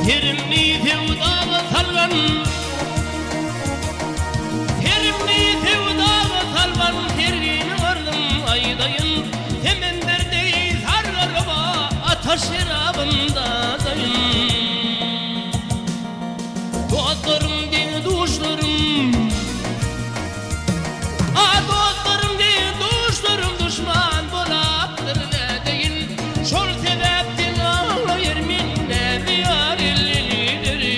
Terimli sevdaga salgan, terimli sevdaga salgan tergini vardım aydayın. Temenderdey sarlarıma ataş şerabındadayım. Dostlarım diye duşlarım, dostlarım diye duşlarım düşman bolaktır ne değil. Şol sebepten ağlayır minne diyar ellileri.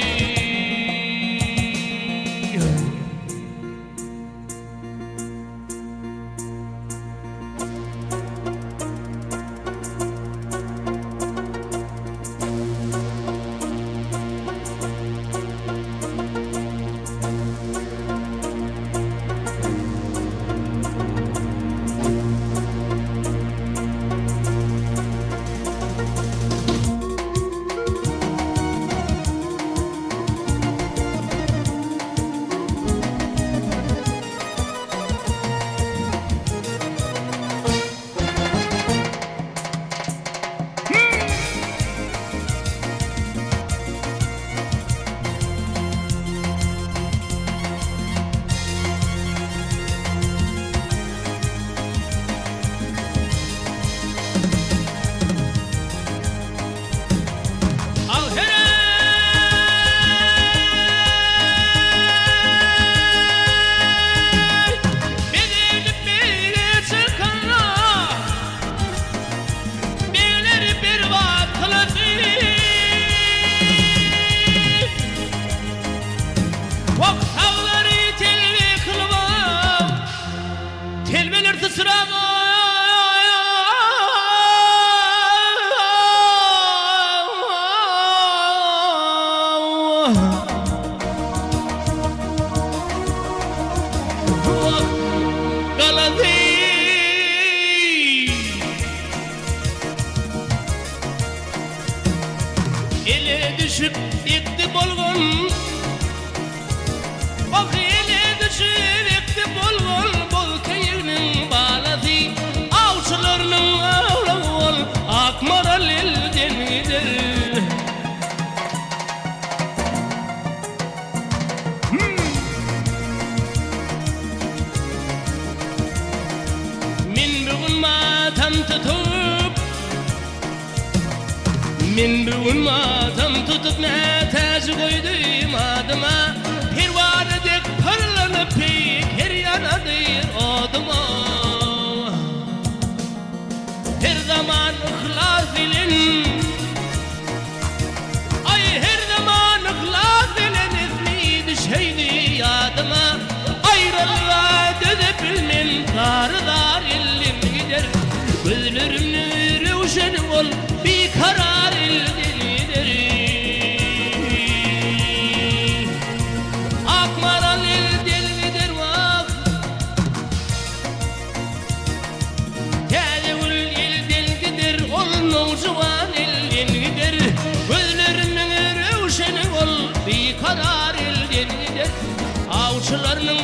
Telbelerdi sırağa galadı ele düşüp ekti bolgun, bak ele düşüp ekti bolgun. Avçılarının ağlaval akmaral elden gider. Min bugün matam tutup, min bugün matam tutup metaş koydum adıma. Pervanedek parlanıp pek her yanadır adıma. Her zaman ihlas ilin, ay her zaman ihlas ilin ismi düşeydi yadıma. Ayrılığa dönüp bilmem dar illim gider. Gözlerimle revşen ol bir karar elden gider. Akmaral elden gider vak, Nurcuvan elden gider. Gözlerinin revşeni ol bir karar elden gider. Avçılarının